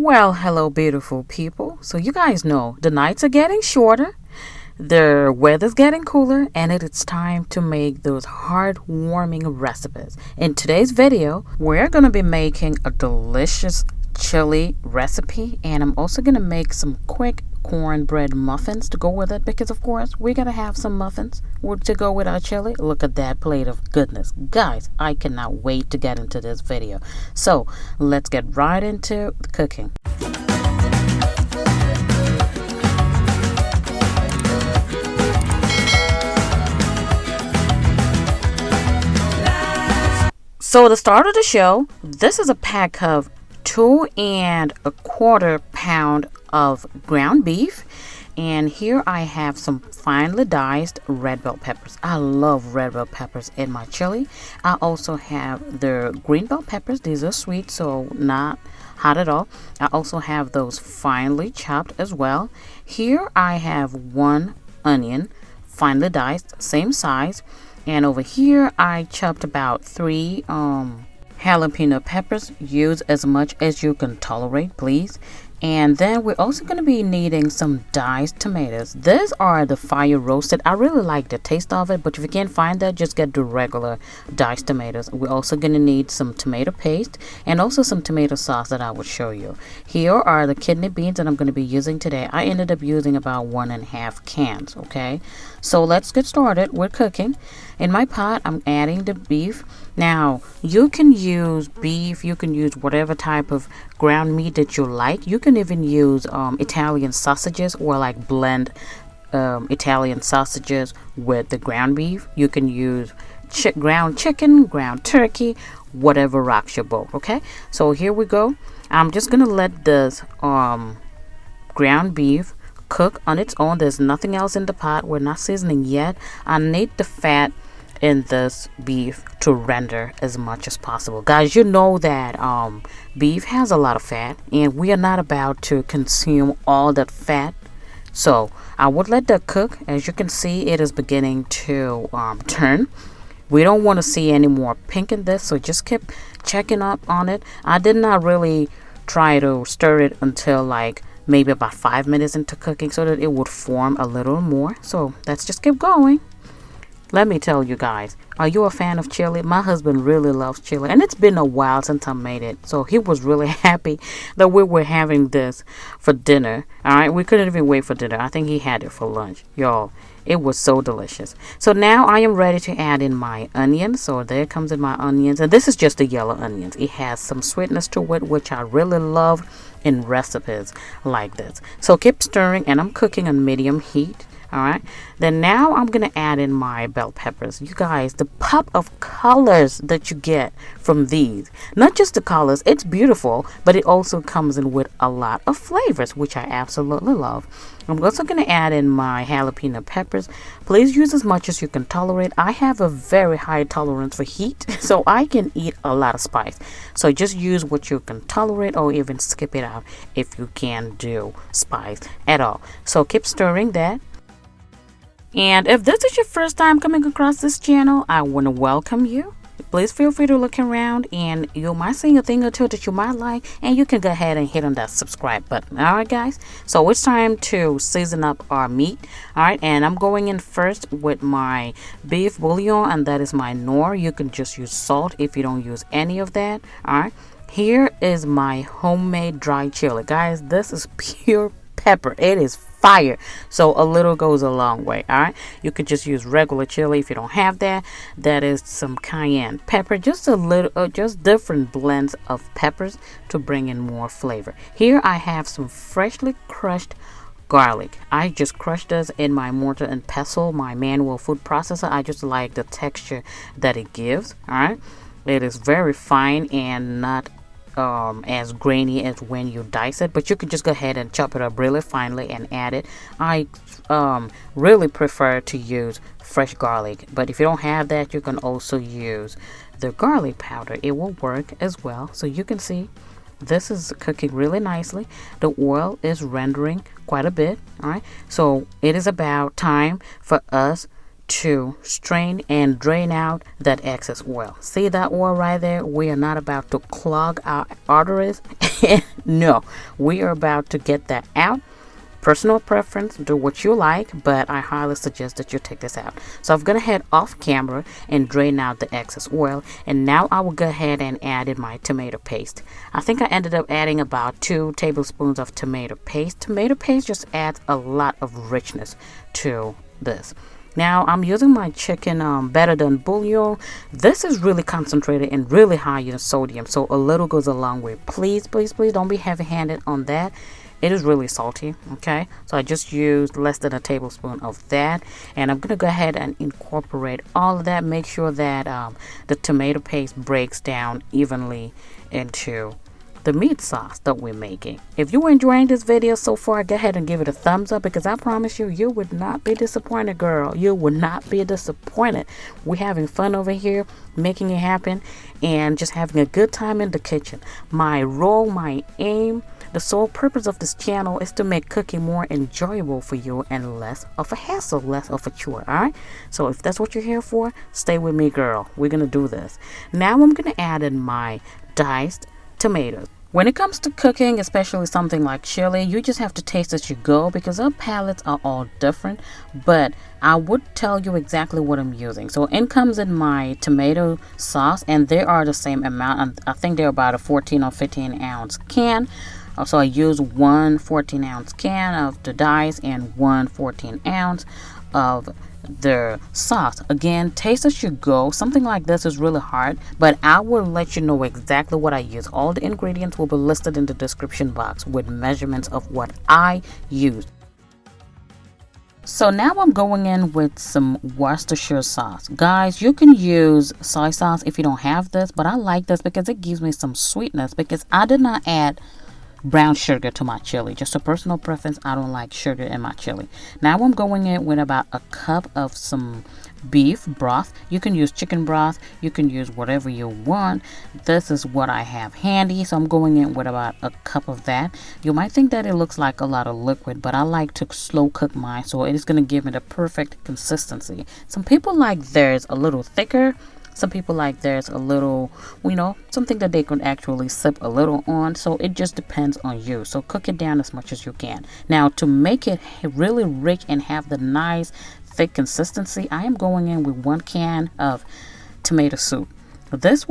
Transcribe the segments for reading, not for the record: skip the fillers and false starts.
Well, hello, beautiful people. So, you guys know the nights are getting shorter, the weather's getting cooler, and it's time to make those heartwarming recipes. In today's video, we're going to be making a delicious chili recipe, and I'm also going to make some quick cornbread muffins to go with it because, of course, we're going to have some muffins to go with our chili. Look at that plate of goodness. Guys, I cannot wait to get into this video. So, let's get right into the cooking. So to start of the show, this is a pack of 2¼ pound of ground beef, and here I have some finely diced red bell peppers. I love red bell peppers in my chili. I also have the green bell peppers. These are sweet, so not hot at all. I also have those finely chopped as well. Here I have 1 onion, finely diced, same size. And over here, I chopped about 3 jalapeno peppers. Use as much as you can tolerate, please. And then we're also going to be needing some diced tomatoes. These are the fire roasted. I really like the taste of it, but if you can't find that, just get the regular diced tomatoes. We're also going to need some tomato paste and also some tomato sauce that I will show you. Here are the kidney beans that I'm going to be using today. I ended up using about 1½ cans, okay? So let's get started with cooking. In my pot, I'm adding the beef. Now, you can use beef, you can use whatever type of ground meat that you like. You can even use Italian sausages or like blend Italian sausages with the ground beef. You can use ground chicken, ground turkey, whatever rocks your boat, okay? So here we go. I'm just going to let this ground beef cook on its own. There's nothing else in the pot. We're not seasoning yet. I need the fat in this beef to render as much as possible. Guys, you know that beef has a lot of fat, and we are not about to consume all that fat. So I would let that cook. As you can see, it is beginning to turn. We don't want to see any more pink in this, so just keep checking up on it. I did not really try to stir it until like maybe about 5 minutes into cooking so that it would form a little more. So let's just keep going. Let me tell you guys, are you a fan of chili? My husband really loves chili, and it's been a while since I made it. So he was really happy that we were having this for dinner. All right, we couldn't even wait for dinner. I think he had it for lunch. Y'all, it was so delicious. So now I am ready to add in my onions. So there comes in my onions, and this is just the yellow onions. It has some sweetness to it, which I really love in recipes like this. So keep stirring, and I'm cooking on medium heat. All right, then now I'm gonna add in my bell peppers. You guys, the pop of colors that you get from these, not just the colors, it's beautiful, but it also comes in with a lot of flavors, which I absolutely love. I'm also gonna add in my jalapeno peppers. Please use as much as you can tolerate. I have a very high tolerance for heat, so I can eat a lot of spice. So just use what you can tolerate, or even skip it out if you can't do spice at all. So keep stirring that. And if this is your first time coming across this channel, I want to welcome you. Please feel free to look around, and you might see a thing or two that you might like, and you can go ahead and hit on that subscribe button. Alright guys, so it's time to season up our meat. Alright, and I'm going in first with my beef bouillon, and that is my Knorr. You can just use salt if you don't use any of that. Alright, here is my homemade dry chili. Guys, this is pure pepper. It is fire, so a little goes a long way. All right, you could just use regular chili if you don't have that. That is some cayenne pepper, just a little, just different blends of peppers to bring in more flavor. Here I have some freshly crushed garlic. I just crushed this in my mortar and pestle, my manual food processor. I just like the texture that it gives. All right, it is very fine and not as grainy as when you dice it, but you could just go ahead and chop it up really finely and add it. I really prefer to use fresh garlic, but if you don't have that, you can also use the garlic powder. It will work as well. So you can see this is cooking really nicely. The oil is rendering quite a bit. All right, so it is about time for us to strain and drain out that excess oil. See that oil right there? We are not about to clog our arteries. No, we are about to get that out. Personal preference, do what you like, but I highly suggest that you take this out. So I'm going to head off camera and drain out the excess oil. And now I will go ahead and add in my tomato paste. I think I ended up adding about 2 tablespoons of tomato paste. Tomato paste just adds a lot of richness to this. Now I'm using my chicken better than bouillon. This is really concentrated and really high in sodium, so a little goes a long way. Please, please, please don't be heavy-handed on that. It is really salty, okay? So I just used less than a tablespoon of that. And I'm going to go ahead and incorporate all of that. Make sure that the tomato paste breaks down evenly into the meat sauce that we're making. If you're enjoying this video so far, go ahead and give it a thumbs up, because I promise you, you would not be disappointed, girl. You would not be disappointed. We're having fun over here, making it happen, and just having a good time in the kitchen. My role, my aim, the sole purpose of this channel is to make cooking more enjoyable for you and less of a hassle, less of a chore, alright? So if that's what you're here for, stay with me, girl. We're going to do this. Now I'm going to add in my diced tomatoes. When it comes to cooking, especially something like chili, you just have to taste as you go, because our palates are all different. But I would tell you exactly what I'm using. So in comes in my tomato sauce, and they are the same amount. I think they're about a 14 or 15 ounce can. So I use 1 14-ounce can of the diced and 1 14-ounce of the sauce. Again, taste as you go. Something like this is really hard, but I will let you know exactly what I use. All the ingredients will be listed in the description box with measurements of what I use. So now I'm going in with some Worcestershire sauce. Guys, you can use soy sauce if you don't have this, but I like this because it gives me some sweetness, because I did not add brown sugar to my chili. Just a personal preference. I don't like sugar in my chili. Now I'm going in with about a cup of some beef broth. You can use chicken broth. You can use whatever you want. This is what I have handy. So I'm going in with about a cup of that. You might think that it looks like a lot of liquid, but I like to slow cook mine, so it is going to give it a perfect consistency. Some people like theirs a little thicker. Some people like there's a little, something that they can actually sip a little on. So it just depends on you. So cook it down as much as you can. Now, to make it really rich and have the nice thick consistency, I am going in with 1 can of tomato soup. This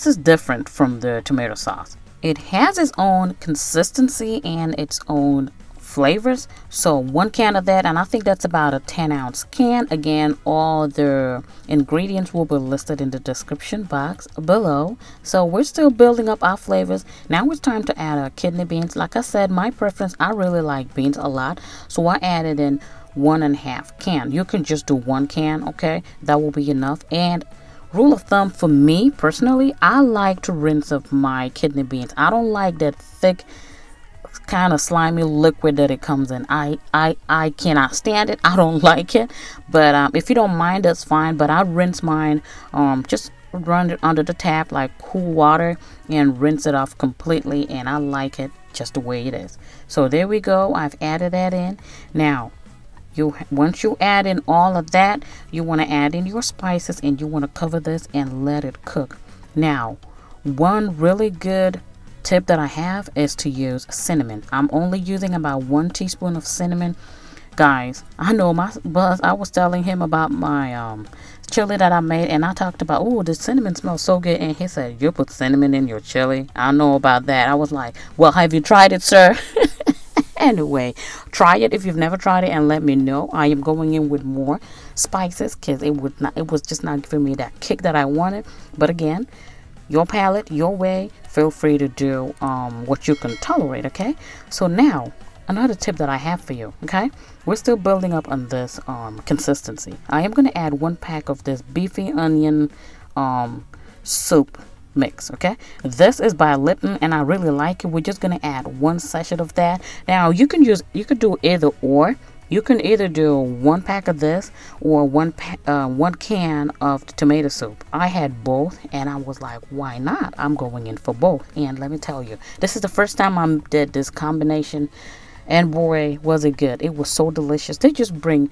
is different from the tomato sauce. It has its own consistency and its own flavors. So 1 can of that, and I think that's about a 10-ounce can. Again, all the ingredients will be listed in the description box below. So we're still building up our flavors. Now it's time to add our kidney beans. Like I said, my preference, I really like beans a lot, so I added in 1.5 can. You can just do 1 can, okay? That will be enough. And rule of thumb for me personally, I like to rinse up my kidney beans. I don't like that thick kind of slimy liquid that it comes in. I cannot stand it. I don't like it. But if you don't mind, that's fine. But I rinse mine, just run it under the tap like cool water and rinse it off completely, and I like it just the way it is. So there we go. I've added that in. Now once you add in all of that, you want to add in your spices, and you want to cover this and let it cook. Now, one really good tip that I have is to use cinnamon. I'm only using about 1 teaspoon of cinnamon. Guys, I know my buzz, I was telling him about my chili that I made, and I talked about, oh, the cinnamon smells so good, and he said, you put cinnamon in your chili? I know about that. I was like, well, have you tried it, sir? Anyway, try it if you've never tried it and let me know. I am going in with more spices because it was just not giving me that kick that I wanted. But again, your palate, your way. Feel free to do what you can tolerate, okay? So now, another tip that I have for you, okay? We're still building up on this consistency. I am going to add 1 pack of this beefy onion soup mix, okay? This is by Lipton, and I really like it. We're just going to add 1 sachet of that. Now, you could do either or. You can either do 1 pack of this or 1 can of tomato soup. I had both, and I was like, why not? I'm going in for both. And let me tell you, this is the first time I did this combination, and boy, was it good. It was so delicious. They just bring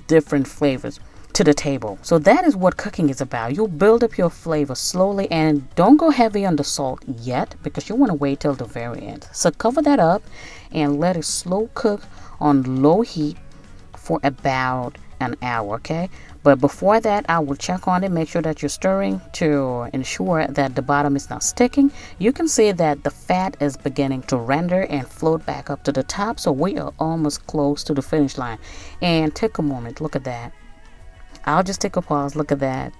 different flavors. to the table. So that is what cooking is about. You'll build up your flavor slowly, and don't go heavy on the salt yet because you want to wait till the very end. So cover that up and let it slow cook on low heat for about an hour, okay? But before that, I will check on it, make sure that you're stirring to ensure that the bottom is not sticking. You can see that the fat is beginning to render and float back up to the top, so we are almost close to the finish line. And take a moment, look at that. I'll just take a pause, look at that.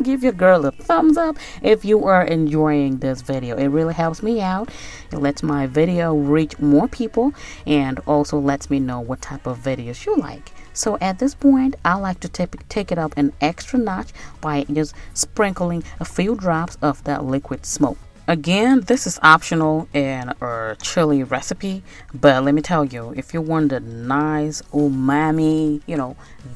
Give your girl a thumbs up if you are enjoying this video. It really helps me out. It lets my video reach more people and also lets me know what type of videos you like. So at this point, I like to take it up an extra notch by just sprinkling a few drops of that liquid smoke. Again, this is optional in our chili recipe, but let me tell you, if you want the nice umami,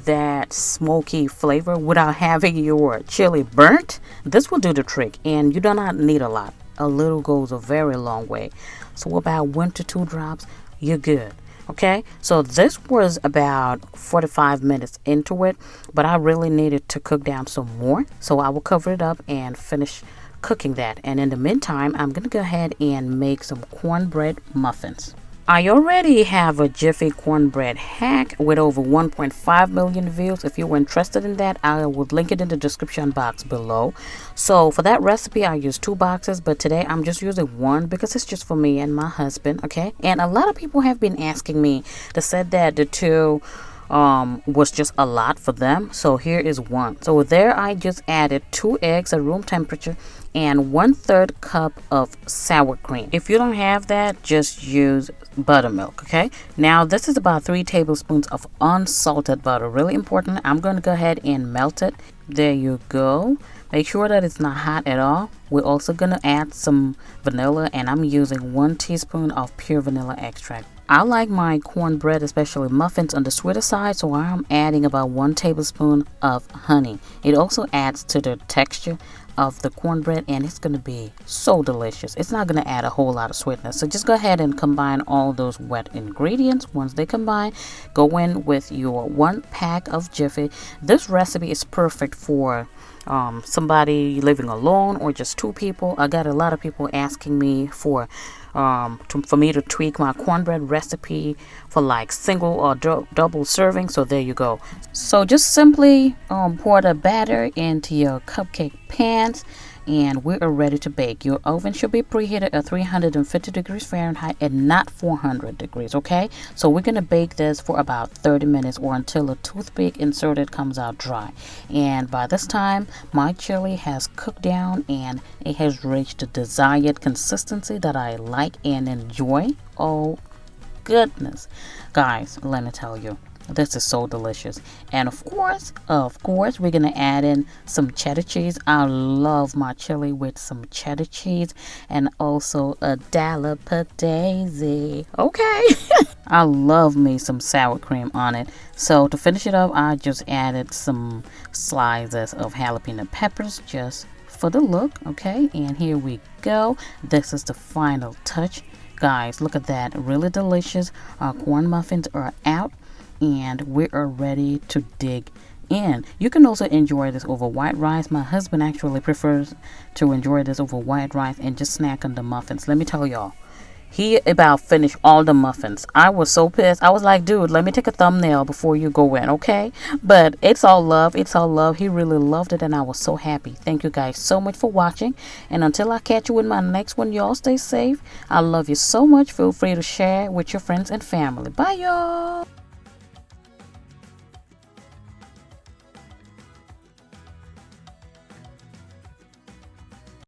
that smoky flavor without having your chili burnt, this will do the trick, and you do not need a lot. A little goes a very long way. So about 1 to 2 drops, you're good. Okay, so this was about 45 minutes into it, but I really needed to cook down some more, so I will cover it up and finish cooking that. And in the meantime, I'm gonna go ahead and make some cornbread muffins. I already have a Jiffy cornbread hack with over 1.5 million views. If you're interested in that, I will link it in the description box below. So for that recipe, I used 2 boxes, but today I'm just using 1 because it's just for me and my husband, okay? And a lot of people have been asking me, they said that the 2 was just a lot for them, so here is 1. So there I just added 2 eggs at room temperature and 1/3 cup of sour cream. If you don't have that, just use buttermilk, okay? Now this is about 3 tablespoons of unsalted butter. Really important. I'm going to go ahead and melt it. There you go. Make sure that it's not hot at all. We're also going to add some vanilla, and I'm using 1 teaspoon of pure vanilla extract. I like my cornbread, especially muffins, on the sweeter side, so I'm adding about 1 tablespoon of honey. It also adds to the texture of the cornbread, and it's going to be so delicious. It's not going to add a whole lot of sweetness, so just go ahead and combine all those wet ingredients. Once they combine, go in with your 1 pack of Jiffy. This recipe is perfect for somebody living alone or just 2 people. I got a lot of people asking me for me to tweak my cornbread recipe for like single or double serving. So there you go. So just simply pour the batter into your cupcake pans, and we are ready to bake. Your oven should be preheated at 350 degrees Fahrenheit and not 400 degrees, okay? So we're going to bake this for about 30 minutes or until a toothpick inserted comes out dry. And by this time, my chili has cooked down and it has reached the desired consistency that I like and enjoy. Oh, goodness. Guys, let me tell you. This is so delicious. And of course, we're going to add in some cheddar cheese. I love my chili with some cheddar cheese and also a dollop of daisy. Okay. I love me some sour cream on it. So to finish it up, I just added some slices of jalapeno peppers just for the look. Okay. And here we go. This is the final touch. Guys, look at that. Really delicious. Our corn muffins are out, and we are ready to dig in. You can also enjoy this over white rice. My husband actually prefers to enjoy this over white rice and just snack on the muffins. Let me tell y'all, he about finished all the muffins. I was so pissed. I was like, dude, let me take a thumbnail before you go in, okay? But it's all love. It's all love. He really loved it, and I was so happy. Thank you guys so much for watching. And until I catch you in my next one, y'all stay safe. I love you so much. Feel free to share with your friends and family. Bye, y'all.